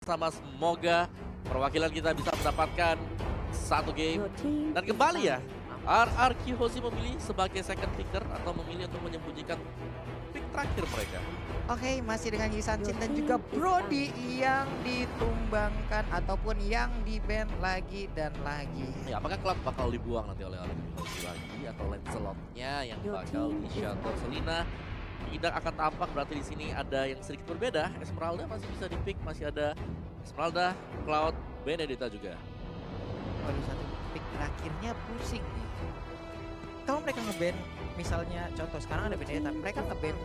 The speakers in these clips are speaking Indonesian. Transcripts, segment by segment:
bersama. Semoga perwakilan kita bisa mendapatkan satu game. Dan kembali ya, RRQ Hoshi memilih sebagai second picker atau memilih untuk menyembunyikan pick terakhir mereka. Oke, masih dengan Yisanchin dan juga Brody yang ditumbangkan ataupun yang di-ban lagi dan lagi. Ya, apakah Cloud bakal dibuang nanti oleh RRQ Hoshi lagi atau Lancelot-nya yang bakal di-shutter? Selina tidak akan tampak, berarti di sini ada yang sedikit berbeda. Esmeralda masih bisa di-pick, masih ada Esmeralda, Cloud, Benedetta juga. Waduh, satu pick terakhirnya pusing nih. Kalau mereka nge-ban, misalnya contoh sekarang ada Benedetta, mereka nge-ban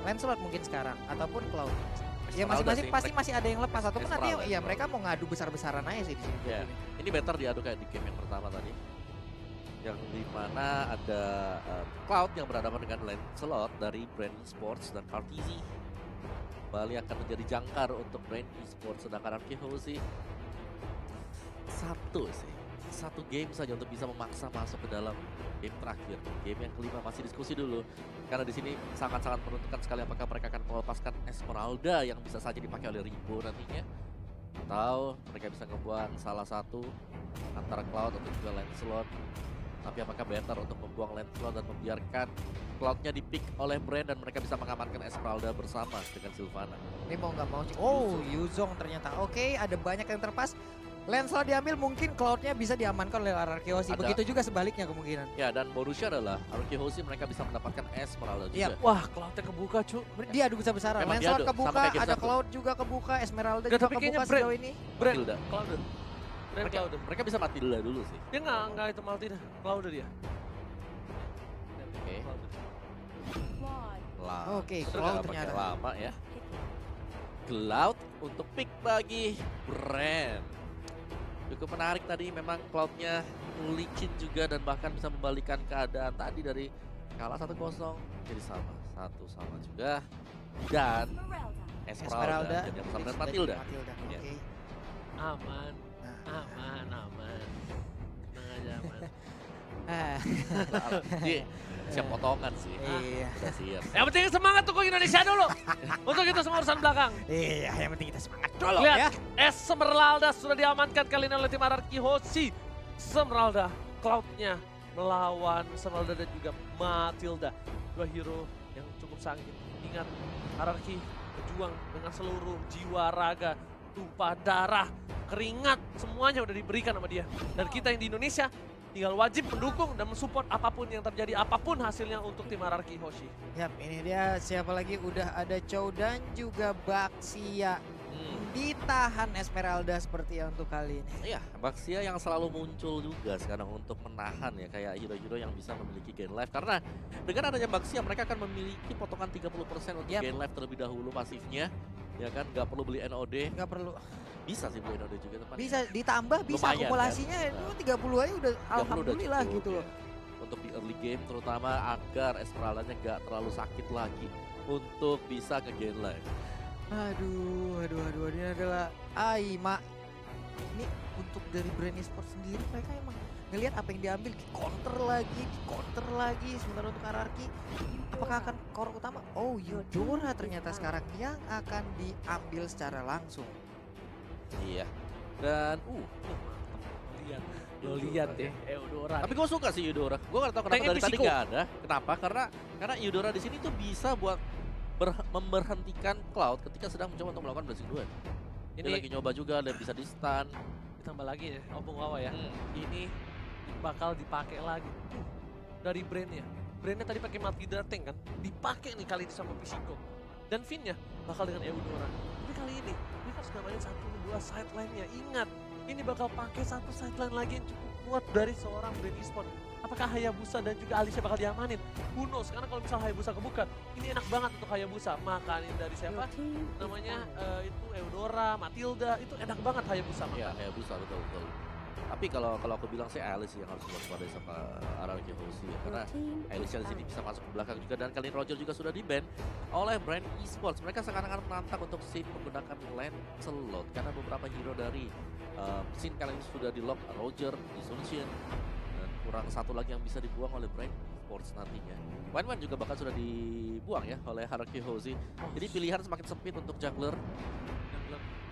Lancelot mungkin sekarang ataupun Cloud. Ya masing-masing pasti masih ada yang lepas ataupun nanti ya mereka mau ngadu besar-besaran aja sih di sini. Ya, ini better diadu kayak di game yang pertama tadi. Yang dimana ada Cloud yang berhadapan dengan Lancelot dari Brand Esports dan RTZ. Kembali akan menjadi jangkar untuk Brand Esports, sedangkan RRQ Hoshi satu game saja untuk bisa memaksa masuk ke dalam game terakhir. Game yang kelima masih diskusi dulu, karena di sini sangat-sangat menentukan sekali apakah mereka akan melepaskan Esmeralda yang bisa saja dipakai oleh Ribo nantinya, atau mereka bisa ngebuang salah satu antara Cloud atau juga Lancelot. Tapi apakah better untuk membuang Lancelot dan membiarkan Cloud-nya di-pick oleh Brand dan mereka bisa mengamankan Esmeralda bersama dengan Sylvana? Ini mau nggak mau sih. Oh, Yuzong ternyata. Oke, ada banyak yang terpas. Lancelot diambil, mungkin Cloud-nya bisa diamankan oleh RRQ Hoshi. Begitu juga sebaliknya kemungkinan. Ya, dan bonusnya adalah RRQ Hoshi mereka bisa mendapatkan Esmeralda juga. Yep. Wah, Cloud-nya kebuka, cu. Dia adu besar-besaran. Memang Lancelot diadu, kebuka, sama kayak game ada satu. Cloud juga kebuka, Esmeralda Gak, juga tapi kayaknya kebuka sejauh ini. Brand, Matilda. Cloud. Brand Cloud. Mereka bisa Matilda dulu sih. Dia nggak itu Matilda. Cloud dia. Oke. Oke, Terus Cloud nggak pakai ternyata. lama ya. Cloud untuk pick bagi Brand. Cukup menarik tadi, memang Cloud-nya licin juga dan bahkan bisa membalikan keadaan tadi dari kalah 1-0 jadi sama juga. Dan Esmeralda jadi yang sama dengan Matilda. Ya. Oke. Aman. Nah. Aman. Tenang aja, aman. Ah, Dia siap potongan sih. iya. Udah siap. Yang penting semangat tuh Indonesia dulu. Untuk itu semua urusan belakang. Iya, yang penting kita semangat dulu Lihat, ya. Esmeralda sudah diamankan kali ini oleh tim RRQ Hoshi. Esmeralda, Cloud-nya melawan Esmeralda dan juga Matilda. Dua hero yang cukup sangit. Ingat, RRQ berjuang dengan seluruh jiwa raga, tumpah darah, keringat, semuanya udah diberikan sama dia. Dan kita yang di Indonesia tinggal wajib mendukung dan mensupport apapun yang terjadi, apapun hasilnya untuk tim RRQ Hoshi. Yap, ini dia siapa lagi, udah ada Chow dan juga Baxia. Ditahan Esmeralda seperti yang untuk kali ini. Iya, Baxia yang selalu muncul juga sekarang untuk menahan ya, kayak hero-hero yang bisa memiliki gain life. Karena dengan adanya Baxia mereka akan memiliki potongan 30% untuk gain life terlebih dahulu pasifnya. Ya kan, nggak perlu beli NOD. Nggak perlu. Bisa sih beli NOD juga teman. Bisa ditambah, bisa Lumayan, akumulasinya kan? itu 30 aja udah 30 alhamdulillah cukup, gitu loh. ya. Untuk di early game terutama agar Esmeralda-nya nggak terlalu sakit lagi untuk bisa ke gain life. Aduh, ini adalah Aima. Ini untuk dari Brand Esports sendiri mereka emang ngelihat apa yang diambil, di counter lagi. Sementara untuk RRQ, apakah akan core utama? Oh, Eudora ternyata sekarang yang akan diambil secara langsung. Iya. Dan Lo lihat deh, Eudora. tapi gue suka sih Eudora. Gue nggak tahu kenapa Pengen dari tadi Pisiko. nggak ada. Kenapa? Karena Eudora di sini tuh bisa buat memberhentikan Cloud ketika sedang mencoba untuk melakukan blessing duel. Dia lagi nyoba juga dan bisa di stun. Ditambah lagi ya, Obong Wawa ya. Ini bakal dipakai lagi dari brandnya. Brandnya tadi pakai Matilda tank kan, dipakai nih kali ini sama Pisiko. Dan Finn-nya bakal dengan Eudora. Tapi kali ini mereka harus ngamain 1-2 sideline-nya. Ingat, ini bakal pakai satu sideline lagi yang cukup kuat dari seorang Brand Esports. Apakah Hayabusa dan juga Alicia bakal diamanin? Who knows? Karena kalau misal Hayabusa kebuka, ini enak banget untuk Hayabusa. Makanin dari siapa? Namanya itu Eudora, Matilda, itu enak banget Hayabusa. Iya, Hayabusa betul. Tapi kalau aku bilang sih Alice yang harus waspada sama RRQ Hoshi ya, karena Alicia di sini bisa masuk ke belakang juga, dan kali ini Roger juga sudah di-ban oleh Brand Esports. Mereka sekarang menantang untuk scene menggunakan Lancelot karena beberapa hero dari scene kali ini sudah di-lock, Roger, Dissolution, dan kurang satu lagi yang bisa dibuang oleh Brand Esports nantinya. Wan juga bahkan sudah dibuang ya oleh RRQ Hoshi. Jadi pilihan semakin sempit untuk jungler.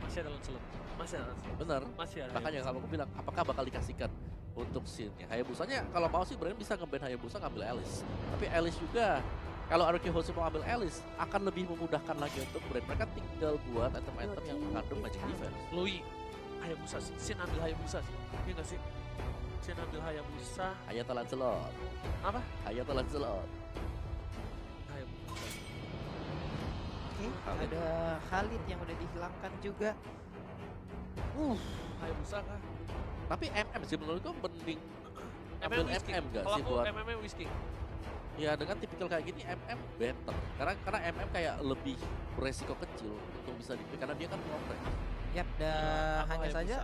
Masih ada Lancelot. Masih ada Lancelot. Bener. Masih ada. Makanya kalau aku bilang, apakah bakal dikasihkan untuk scene-nya? Hayabusanya kalau mau sih Brand bisa nge-ban Hayabusa ngambil Alice. Tapi Alice juga, kalau Aruki Hoshi mau ambil Alice, akan lebih memudahkan lagi untuk Brand. Mereka tinggal buat item-item yang mengandung magic defense. Lui. Hayabusa sih. Sin ambil Hayabusa sih. Iya nggak sih? Sin ambil Hayabusa. Hayata Lancelot. Apa? Hayata Lancelot. Hayabusa. Oke, Khalid. ada Khalid yang udah dihilangkan juga. Hayabusa kah? Tapi MM sih menurutku mending ambil Whisky. MM gak Kalau sih aku buat... MM Whisky. Ya dengan tipikal kayak gini MM better. Karena MM kayak lebih beresiko kecil untuk bisa di karena dia kan ngomong. Yap, dan Aku hanya Hayabusa. saja.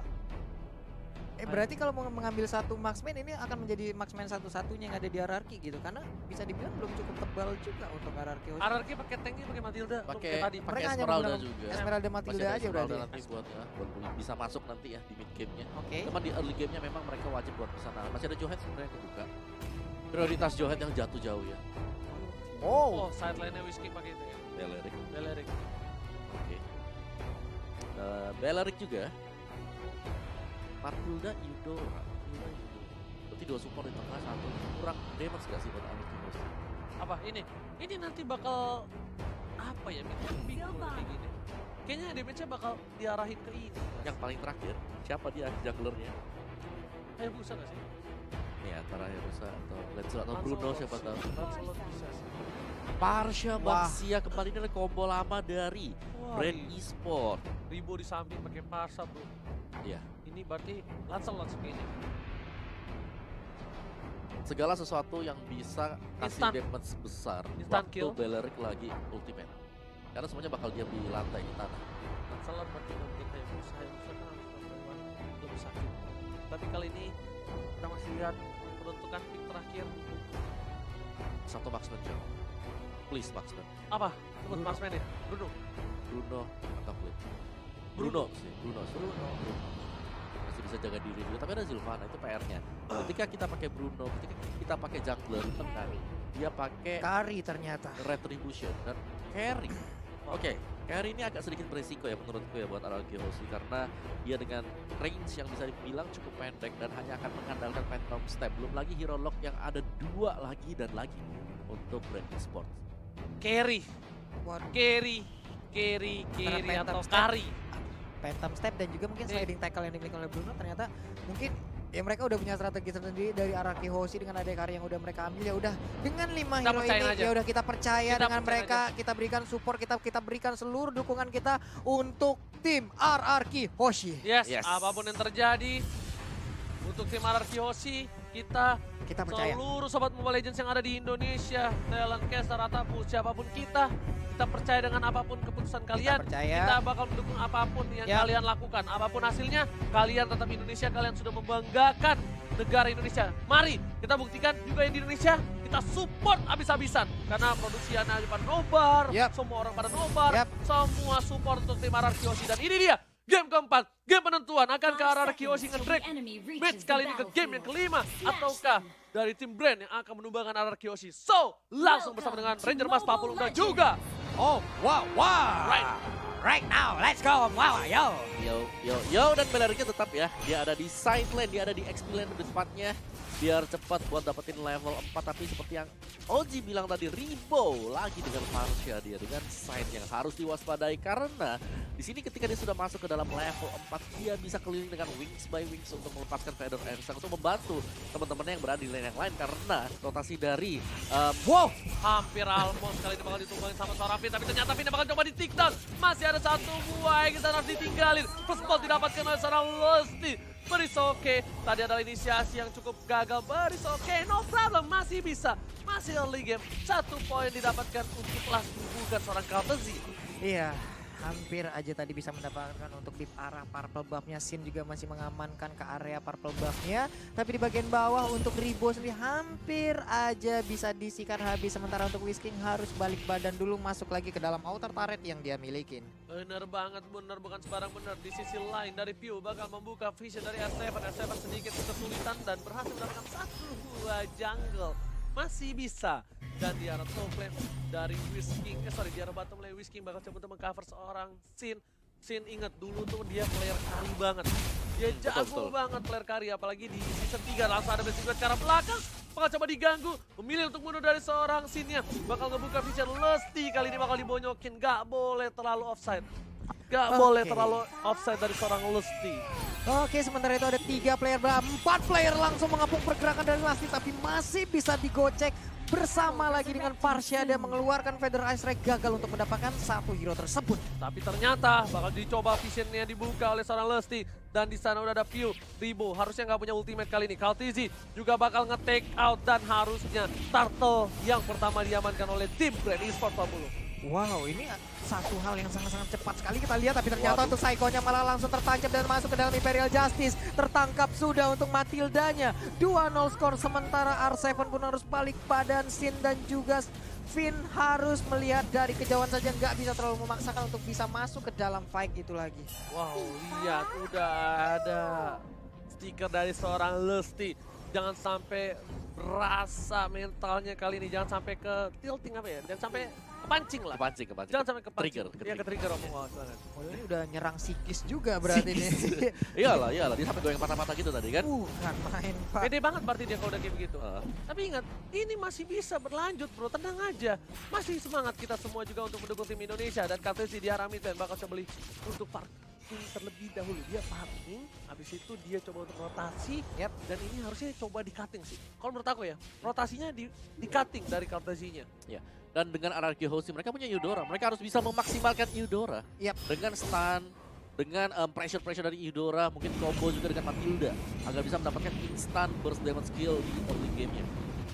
Berarti kalau mau mengambil satu marksman ini akan menjadi marksman satu-satunya yang ada di hierarki gitu. Karena bisa dibilang belum cukup tebal juga untuk hierarki. RRQ pakai tanknya pakai Matilda. belum Pakai kayak tadi. pakai Mereka hanya Esmeralda menggunakan juga. Esmeralda Masih Matilda ada aja Esmeralda berarti. nanti buat ya, buat bisa masuk nanti ya di mid game-nya. Oke. Cuman di early game-nya memang mereka wajib buat kesana. Masih ada Johet sebenarnya yang kebuka. Prioritas Johet yang jatuh jauh ya. Oh, sideline-nya Whisky pakai itu ya. Beleric. Beleric. Oke. Beleric juga. Matilda, Eudora. Berarti dua support di tengah, satu kurang damage gak sih buat Aruki Hoshi? Apa ini? Ini nanti bakal apa ya? Bingung kayak gini. Kayaknya damage-nya bakal diarahin ke ini. Yang paling terakhir, siapa dia junglernya? Hayabusa nggak sih? Nih antara Hayabusa atau Lancelot atau Bruno Lancelot siapa sih. tahu. Lancelot bisa sih. Parsha Wah. Baxia kembali ini ada combo lama dari Wah, Brand Esport. Ribo di samping pakai Parsa bro. Iya. Ini berarti Lancelot kayaknya. Segala sesuatu yang bisa kasih Instant. damage besar Instant waktu kill. Beleric lagi ultimate. Karena semuanya bakal diam di lantai di tanah. Lancelot berarti mungkin Hayabusa. Hayabusa kan harus lebih sakit. Tapi kali ini kita masih lihat peruntukan pick terakhir. Satu marksman jauh. Please marksman. Apa? Sebut Bruno. marksman ya? Bruno. Bruno atau Blade. Bruno. Bruno. Masih bisa jaga diri juga. Tapi ada Zilvana itu PR-nya. Ketika kita pakai Bruno, ketika kita pakai jungler di tengah, dia pakai Kari ternyata. Retribution dan carry. Oke, carry ini agak sedikit beresiko ya menurutku ya buat Aruki Hoshi karena dia dengan range yang bisa dibilang cukup pendek dan hanya akan mengandalkan Phantom Step. Belum lagi Hero Lock yang ada 2 lagi dan lagi untuk Brand Esport. Carry. Waduh. Carry Antara atau Phantom Step. Kari. Phantom Step dan juga mungkin Iya. sliding tackle yang dimiliki oleh Bruno ternyata mungkin ya mereka udah punya strategi tersendiri dari Araki Hoshi dengan ada Kari yang udah mereka ambil ya udah dengan 5 Kita hero percayain ini aja. ya udah kita percaya Kita dengan percayain mereka kita berikan support kita berikan seluruh dukungan kita untuk tim RRQ Hoshi. Yes, Yes. apapun yang terjadi untuk tim RRQ Hoshi, kita Percaya. seluruh sobat Mobile Legends yang ada di Indonesia, Thailand, Caster, ataupun siapapun kita percaya dengan apapun keputusan kalian. percaya. Kita bakal mendukung apapun yang Yap. kalian lakukan. Apapun hasilnya, kalian tetap Indonesia, kalian sudah membanggakan negara Indonesia. Mari kita buktikan juga yang di Indonesia, kita support abis-abisan. Karena produksi Ana pada nobar, Yap. semua orang pada nobar, Yap. semua support untuk tim RRQ Hoshi. Dan ini dia, game keempat, game penentuan. Akankah RRQ Hoshi nge-drag match kali ini ke game yang kelima? Ataukah dari tim Brand yang akan menumbangkan RRQ Hoshi? So, langsung bersama dengan Ranger Mas Papulung dan juga Oh, wow. Right now, let's go. Wow, yo. Yo dan Belericnya tetap ya. Dia ada di side lane, dia ada di XP lane di depannya. Biar cepat buat dapetin level 4 tapi seperti yang Oji bilang tadi Ribo lagi dengan Parsha dia dengan side yang harus diwaspadai karena di sini ketika dia sudah masuk ke dalam level 4 dia bisa keliling dengan wings by wings untuk melepaskan Feather Angsang untuk membantu teman-temannya yang berada di lane yang lain karena rotasi dari wow hampir almost kali ini bakal ditumbangin sama seorang Finn, tapi ternyata Finn bakal coba di take down. Masih ada satu buah yang kita harus ditinggalin. First ball didapatkan oleh seorang Lusty. Berisoke, tadi adalah inisiasi yang cukup gagal. Berisoke, no problem, masih bisa. Masih early game, 1 poin didapatkan untuk langsung bukan seorang Kaltezi. Iya, hampir aja tadi bisa mendapatkan untuk di arah purple buff-nya. Sin juga masih mengamankan ke area purple buff-nya. Tapi di bagian bawah untuk Ribo sendiri hampir aja bisa disikat habis. Sementara untuk Whisking harus balik badan dulu masuk lagi ke dalam outer turret yang dia milikin. Bener banget, bener bukan sembarang bener. Di sisi lain dari Pew bakal membuka vision dari S7. S7 sedikit kesulitan dan berhasil mendapatkan 1 buah jungle. Masih bisa. Dan di arah top lane dari Whisking, di arah bottom lane Whisking bakal coba untuk mengcover seorang Sin. Sin ingat dulu tuh dia player carry banget. Dia jago banget player carry, apalagi di season 3 langsung ada basic ke arah belakang. Bakal coba diganggu, memilih untuk mundur dari seorang Sinnya. Bakal ngebuka vision Lusty, kali ini bakal dibonyokin. Gak boleh terlalu offside. Gak boleh terlalu offside dari seorang Lusty. Oke, sementara itu ada 3 player, 4 player langsung mengepung pergerakan dari Lusty, tapi masih bisa digocek bersama lagi dengan Parsha dan mengeluarkan Feather Ice Ray, gagal untuk mendapatkan 1 hero tersebut. Tapi ternyata bakal dicoba visionnya dibuka oleh seorang Lusty. Dan di sana udah ada Pew, Ribo harusnya nggak punya ultimate kali ini. Kaltizi juga bakal nge-take out dan harusnya Turtle yang pertama diamankan oleh tim Brand Esports 40. Wow, ini satu hal yang sangat-sangat cepat sekali kita lihat, tapi ternyata untuk Psycho-nya malah langsung tertancap dan masuk ke dalam Imperial Justice. Tertangkap sudah untuk Matildanya. 2-0 skor, sementara R7 pun harus balik badan. Sin dan juga Finn harus melihat dari kejauhan saja, nggak bisa terlalu memaksakan untuk bisa masuk ke dalam fight itu lagi. Wow, lihat udah ada stiker dari seorang Lusty. Jangan sampai berasa mentalnya kali ini, jangan sampai ke tilting apa ya, jangan sampai kepancing lah. Kepancing. Jangan sampai kepancing. Trigger. Iya, ke-trigger omong banget. Oh, ini udah nyerang psikis juga berarti ini. Iyalah, dia sampai goyang patah-patah gitu tadi kan. Bukan main, Pak. Pede banget berarti dia kalau udah kayak begitu. Tapi ingat, ini masih bisa berlanjut bro, tenang aja. Masih semangat kita semua juga untuk mendukung tim Indonesia. Dan Kaltizi di arah mid lane bakal coba beli untuk farming terlebih dahulu. Dia farming, habis itu dia coba untuk rotasi. Dan ini harusnya coba di cutting sih. Kalau menurut aku ya, rotasinya di cutting dari Kaltizinya. Ya. Dan dengan RRQ Hoshi, mereka punya Eudora. Mereka harus bisa memaksimalkan Eudora. Dengan stun, dengan pressure dari Eudora, mungkin combo juga dengan Matilda. Agar bisa mendapatkan instant burst damage skill di early game-nya.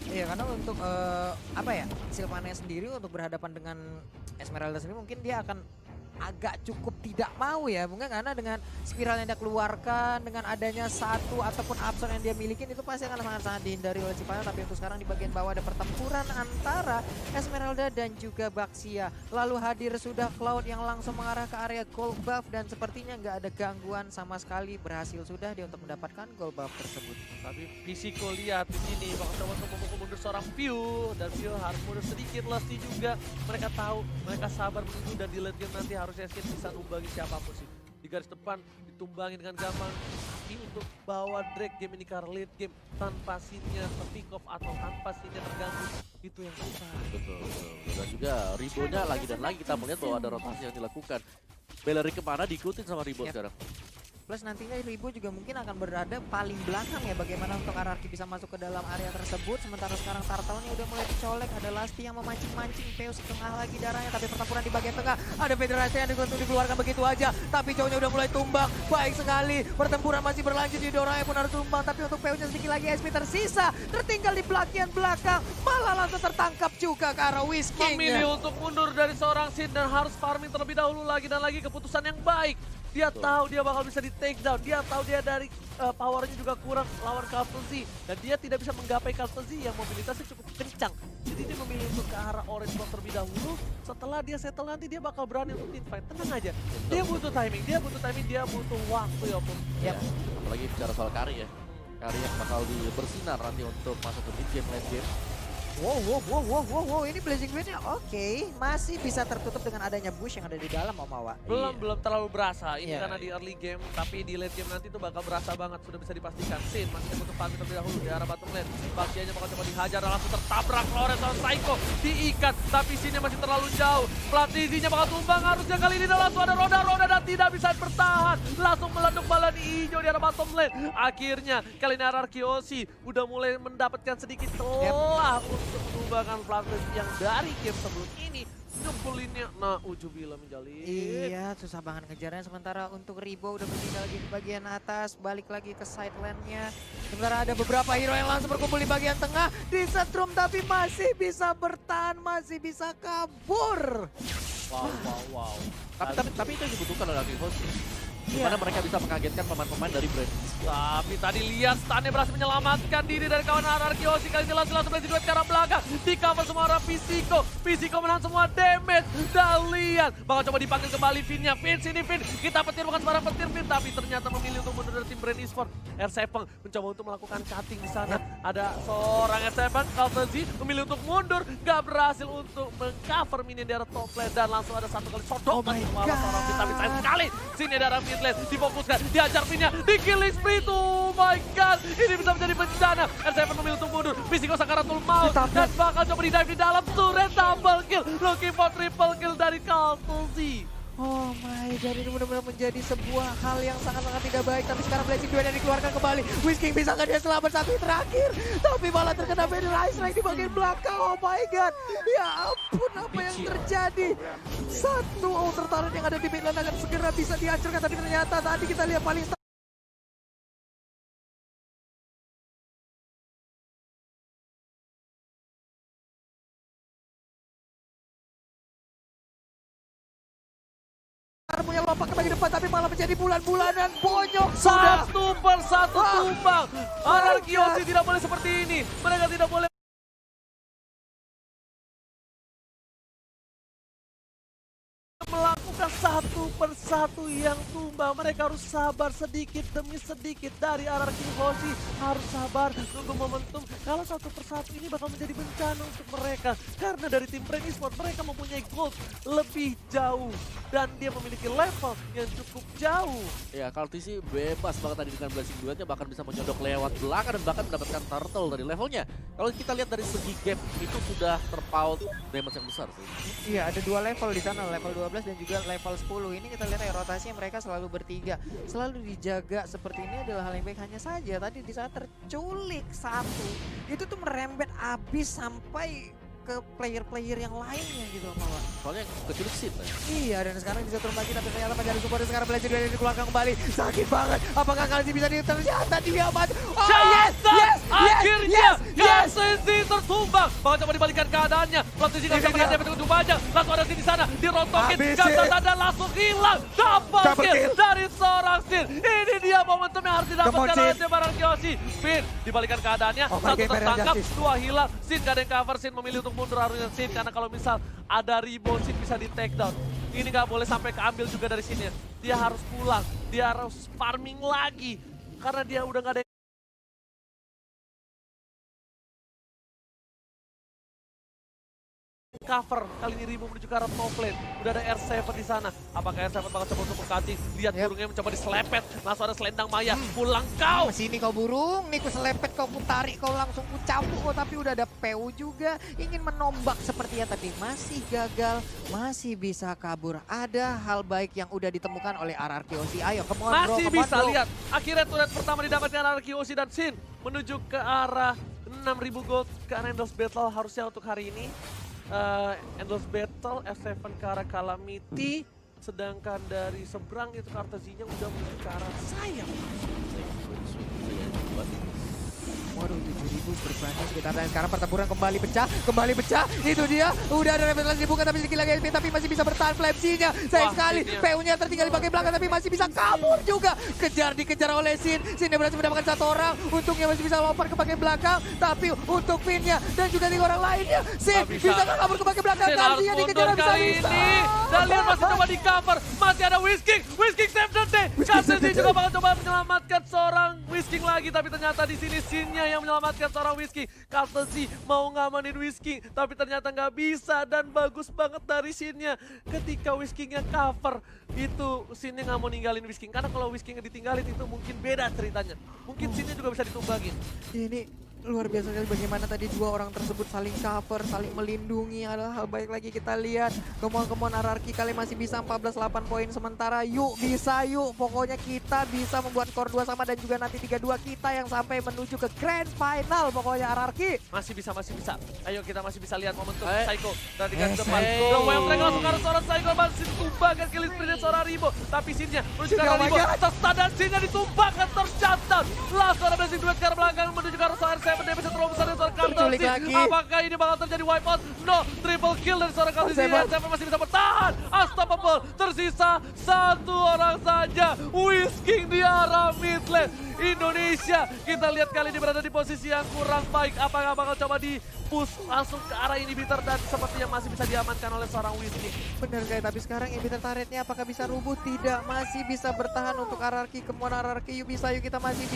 Iya, karena untuk Sylvania sendiri untuk berhadapan dengan Esmeralda sendiri mungkin dia akan agak cukup tidak mau ya, mungkin karena dengan spiral yang dia keluarkan, dengan adanya satu ataupun absorb yang dia milikin itu pasti akan sangat-sangat dihindari oleh Sylvania. Tapi untuk sekarang di bagian bawah ada pertempuran antara Esmeralda dan juga Baxia. Lalu hadir sudah Cloud yang langsung mengarah ke area gold buff dan sepertinya nggak ada gangguan sama sekali. Berhasil sudah dia untuk mendapatkan gold buff tersebut. Tapi Pisiko lihat di sini bakal coba untuk memukul mundur seorang Pew, dan Pew harus mundur sedikit. Lusty juga mereka tahu, mereka sabar menunggu, dan di late game nanti harusnya Sin bisa numbangi siapapun sih. Di garis depan ditumbangin dengan gampang. Tapi untuk bawa Drake game ini ke late game tanpa Sinnya pick off atau tanpa Sinnya terganggu, itu yang susah. Betul. Dan juga Ribonya lagi dan lagi kita melihat bahwa ada rotasi yang dilakukan. Bellery kemana diikutin sama Ribo sekarang. Plus nantinya Ribo juga mungkin akan berada paling belakang ya, bagaimana untuk RRQ bisa masuk ke dalam area tersebut. Sementara sekarang Turtle-nya udah mulai dicolek, ada Lusty yang memancing-mancing, Peu setengah lagi darahnya, tapi pertempuran di bagian tengah. Ada Federasi yang dikeluarkan begitu aja, tapi cowoknya udah mulai tumbang. Baik sekali, pertempuran masih berlanjut, di Doranya pun harus tumbang, tapi untuk Peu-nya sedikit lagi SP tersisa, tertinggal di bagian belakang, malah langsung tertangkap juga ke arah Whisking. Memilih untuk mundur dari seorang Sin dan harus farming terlebih dahulu lagi dan lagi, keputusan yang baik. Dia tahu dia bakal bisa di take down, dia tahu dia dari powernya juga kurang lawan Kaltizi, dan dia tidak bisa menggapai Kaltizi yang mobilitasnya cukup kencang. Jadi dia memilih untuk ke arah orange block terlebih dahulu. Setelah dia settle nanti dia bakal berani untuk team fight. Tenang aja, dia butuh timing, dia butuh waktu ya Pum. Apalagi bicara soal Kari ya. Kari yang bakal bersinar nanti untuk masuk ke mid game, late game. Wow, ini Blazing Windnya oke, masih bisa tertutup dengan adanya bush yang ada di dalam Om Awa. Belum terlalu berasa, ini karena di early game, tapi di late game nanti tuh bakal berasa banget, sudah bisa dipastikan. Sin masih butuh farming terlebih dahulu di arah bottom lane. Bagiannya bakal coba dihajar dan langsung tertabrak Flores sama Psycho, diikat, tapi Sinnya masih terlalu jauh. Kaltizinya bakal tumbang, harusnya kali ini langsung ada roda dan tidak bisa bertahan. Langsung meleduk bala di hijau di arah bottom lane. Akhirnya kali ini RRQ Hoshi udah mulai mendapatkan sedikit celah untuk menumbangkan Flatus yang dari game sebelum ini ngebulinnya. Nah, ujubillah menjalin. Iya, susah banget ngejarnya. Sementara untuk Ribo udah bertinggal lagi di bagian atas, balik lagi ke side lane-nya. Sementara ada beberapa hero yang langsung berkumpul di bagian tengah, disetrum tapi masih bisa bertahan, masih bisa kabur. Wow. Tapi itu yang dibutuhkan oleh Hoshi. Dimana mereka bisa mengagetkan pemain-pemain dari Brand. Tapi tadi lihat Stannya berhasil menyelamatkan diri dari kawan Anarki Osi. Kali ini langsung berhasil duet ke arah belakang. Di cover semua arah Pisiko. Pisiko menahan semua damage. Dan lihat, bakal coba dipanggil kembali Vin-nya. Vin, sini Vin. Kita petir bukan sembarang petir Vin. Tapi ternyata memilih untuk mundur dari tim Brand Esports. R7 mencoba untuk melakukan cutting di sana. Ada seorang R7, Kaltezi memilih untuk mundur. Gak berhasil untuk mengcover minion di arah top lane. Dan langsung ada satu kali sodok. Malah seorang Vin. Tapi sayang sekali. Sini di arah mid lane. Difokuskan. Diajar Vin-nya. Di killing spree. Oh my god, ini bisa menjadi bencana. R7 memilih untuk mundur. Pisiko Sakaratul Maut. Dan bakal coba di-dive di dalam turret double kill. Looking for triple kill dari Kaltezi. Oh my god, ini benar-benar menjadi sebuah hal yang sangat-sangat tidak baik. Tapi sekarang Blazing Duel yang dikeluarkan kembali. Whisking bisa nggak dia selamat satu terakhir. Tapi malah terkena Federal Strike di bagian belakang. Oh my god, ya ampun apa yang terjadi. Satu outer turret yang ada di mid lane akan segera bisa dihancurkan. Tapi ternyata tadi kita lihat paling punya lompat ke bagian depan, tapi malah menjadi bulan-bulanan bonyok. Satu persatu tumbang. Anarki Osi tidak boleh seperti ini. Mereka tidak boleh melakukan satu persatu yang tumbang. Mereka harus sabar sedikit demi sedikit. Dari Anarki Osi harus sabar, tunggu momentum. Kalau satu persatu ini bakal menjadi bencana untuk mereka. Karena dari tim Brand Esports mereka mempunyai gold lebih jauh. Dan dia memiliki level yang cukup jauh. Ya, Kaltezi bebas banget tadi dengan Blazing Duetnya, bahkan bisa menyodok lewat belakang dan bahkan mendapatkan turtle dari levelnya. Kalau kita lihat dari segi gap, itu sudah terpaut damage yang besar sih. Iya, ada dua level di sana, level 12 dan juga level 10. Ini kita lihat ya, rotasinya mereka selalu bertiga. Selalu dijaga seperti ini adalah hal yang baik. Hanya saja tadi di saat terculik satu, itu tuh merembet abis sampai ke player-player yang lainnya gitu malah. Soalnya yang keculik Sin. Iya, dan sekarang bisa turun lagi tapi ternyata mencari support dan sekarang Blazing Duel dikeluarkan kembali. Sakit banget. Apakah kali ini bisa ternyata dia mati. Oh yes, yes, Akhirnya yes. Kaltezi tertumbang. Bakal coba dibalikan keadaannya. Kaltezi nggak bisa menghadapi untuk banyak. Langsung ada Sin di sana, dirontokin. Gak dan langsung hilang. Double kill dari seorang Sin. Ini dia momentum yang harus didapatkan oleh tim Anarki Osi. Fin dibalikan keadaannya. Satu tertangkap, dua hilang. Sin gak ada yang cover. Sin memilih untuk mundur harusnya Sin. Karena kalau misal ada rebound Sin bisa di take down. Ini gak boleh sampai keambil juga dari Sin ya. Dia harus pulang. Dia harus farming lagi. Karena dia udah gak ada cover. Kali ini Rimo menuju ke arah top lane. Udah ada R7 di sana. Apakah R7 bakal coba untuk mengcutting? Lihat burungnya mencoba diselepet. Langsung ada selendang Maya. Pulang kau. Sini kau burung, nih ku selepet, kau ku tarik, kau langsung ku cabut. Oh, tapi udah ada PU juga. Ingin menombak sepertinya tapi masih gagal. Masih bisa kabur. Ada hal baik yang udah ditemukan oleh Anarki Osi. Ayo, come on bro, Masih come on, bisa bro. lihat. Akhirnya turret pertama didapatkan Anarki Osi dan Sin. Menuju ke arah 6.000 gold ke arah Endless Battle harusnya untuk hari ini. Endless Battle, F7 ke arah Calamity, sedangkan dari seberang itu Kaltezinya udah menuju ke arah sayap. Waduh, 7.000 berbanding sekitar dan sekarang pertempuran kembali pecah, itu dia, udah ada revelan dibuka tapi sedikit lagi tapi masih bisa bertahan Flamsy-nya, sayang sekali, PU-nya tertinggal di bagian belakang tapi masih bisa kabur juga, dikejar oleh Sin yang berhasil mendapatkan satu orang, untungnya masih bisa lompat ke bagian belakang, tapi untuk Fin-nya dan juga 3 orang lainnya, Sin bisa nggak kabur ke bagian belakang, Kaltezi yang dikejar kali ini, dan lihat masih coba di cover, masih ada Whisking save the day, Kaltezi juga bakal coba menyelamatkan seorang Whisking lagi, tapi ternyata di sini Sin-nya yang menyelamatkan seorang Whisking. Kaltezi mau ngamanin Whisking, tapi ternyata nggak bisa dan bagus banget dari Sin-nya. Ketika Whisking-nya cover, itu Sin-nya nggak mau ninggalin Whisking. Karena kalau Whisking-nya ditinggalin itu mungkin beda ceritanya. Mungkin Sin-nya juga bisa ditumbangin. Ini luar biasa sekali bagaimana tadi 2 orang tersebut saling cover, saling melindungi. Adalah hal baik lagi kita lihat. Kemauan Anarki kali masih bisa 14-8 poin sementara. Yuk bisa yuk. Pokoknya kita bisa membuat skor 2 sama dan juga nanti 3-2 kita yang sampai menuju ke grand final. Pokoknya Anarki. Masih bisa. Ayo kita masih bisa lihat momentum Psycho. Dan di depan. Dan Wild Dragon langsung karena seorang Psycho masih ditumbangkan killing sprint seorang Rimo. Tapi Sin-nya menuju ke arah Rimo. Terstun dan Sin-nya ditumbangkan tercatat. Langsung ada Blazing Duet ke arah belakang menuju ke arah seorang R7. damage terlalu besar dari seorang Carter Terculik sih. lagi. Apakah ini bakal terjadi wipe out? No, triple kill dari seorang Carter sih. Seven. Seven masih bisa bertahan. Unstoppable. Tersisa satu orang saja. Whisking di arah mid lane. Indonesia, kita lihat kali ini berada di posisi yang kurang baik. Apakah bakal coba di push langsung ke arah inhibitor dan sepertinya masih bisa diamankan oleh seorang Whisking. Bener guys, tapi sekarang inhibitor turretnya apakah bisa rubuh? Tidak, masih bisa bertahan untuk RRQ. Kemana RRQ? Yuk bisa, yuk kita masih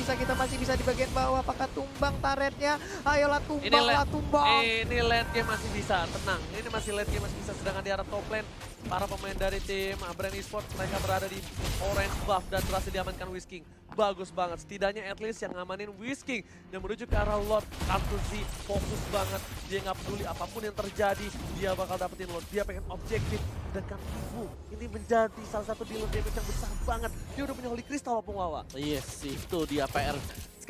bisa di bagian bawah. Apakah tumbang turretnya? Ayolah tumbang lah, tumbang. Ini late game masih bisa, tenang. Ini masih late game masih bisa, sedangkan di arah top lane para pemain dari tim Brand Esports mereka berada di orange buff dan berhasil diamankan Whisking. Bagus banget, setidaknya at least yang ngamanin Whisking dan menuju ke arah Lord. Kartuzi fokus banget, dia nggak peduli apapun yang terjadi, dia bakal dapetin Lord, dia pengen objektif. Dan Kartuzi ini menjadi salah satu dealer damage yang besar banget, dia udah punya Holy Crystal walaupun Wawa. Yes, itu dia PR.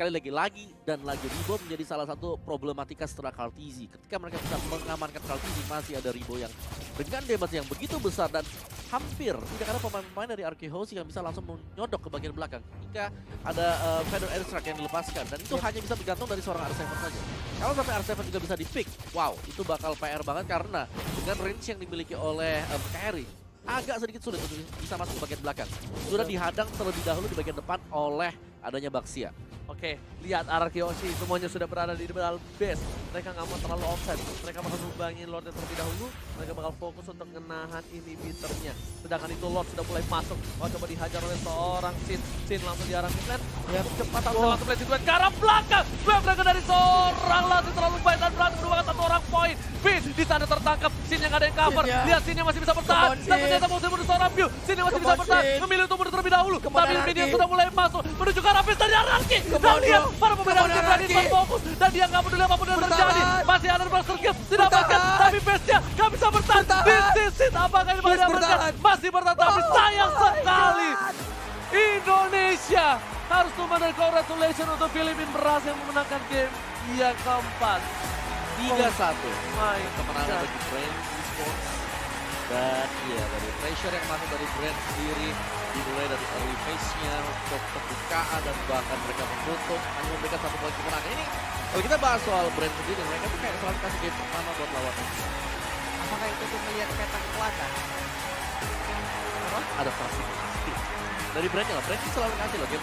Sekali lagi dan lagi Ribo menjadi salah satu problematika setelah Kartizi. Ketika mereka bisa mengamankan Kartizi, masih ada Ribo yang dengan damage yang begitu besar dan hampir tidak ada pemain-pemain dari RK House yang bisa langsung menyodok ke bagian belakang ketika ada Feather Airstrike yang dilepaskan, dan itu hanya bisa bergantung dari seorang R7 saja. Kalau sampai R7 juga bisa di-pick, wow, itu bakal PR banget karena dengan range yang dimiliki oleh Carry agak sedikit sulit untuk bisa masuk ke bagian belakang. Sudah dihadang terlebih dahulu di bagian depan oleh adanya Baxia. Oke, lihat RRQ Oshi, semuanya sudah berada di dalam base. Mereka nggak mau terlalu offside, mereka bakal numbangin Lord terlebih dahulu. Mereka bakal fokus untuk menahan inhibitornya. Sedangkan itu Lord sudah mulai masuk. Oh, coba dihajar oleh seorang Sin. Sin langsung di arah midlane. Ya, cepat langsung melihat situasi ke arah belakang. Wave breaker dari seorang Lord terlalu baik dan berhasil merupakan satu orang poin. Bin di sana tertangkap. Sin yang ada yang cover. Sin, ya. Lihat Sin yang masih bisa bertahan. Dan ternyata mau mundur seorang View. Sin yang masih bisa bertahan. Memilih untuk mundur terlebih dahulu. Tapi Minion sudah mulai masuk menuju ke arah base dari RRQ. Dan lihat para pemain RRQ berani berfokus dan dia nggak peduli apapun yang terjadi. Masih ada Berserker Kill didapatkan, tapi base-nya nggak bisa bertahan. This is apakah ini bakal diamankan? Masih bertahan, tapi sayang sekali. Indonesia harus tumbang dan congratulations untuk Filipina berhasil memenangkan game yang keempat. 3-1. My Kemenangan God. bagi Brand Esports. Dan iya, dari pressure yang masuk dari Brand sendiri, dimulai dari early phase-nya untuk pembukaan dan bahkan mereka menutup hanya memberikan satu poin kemenangan. Ini kalau kita bahas soal Brand sendiri, mereka tuh kayak selalu kasih game pertama buat lawannya. Apakah itu tuh melihat peta kekuatan? Ada pasti dari Brandnya lah, Brand selalu kasih loh game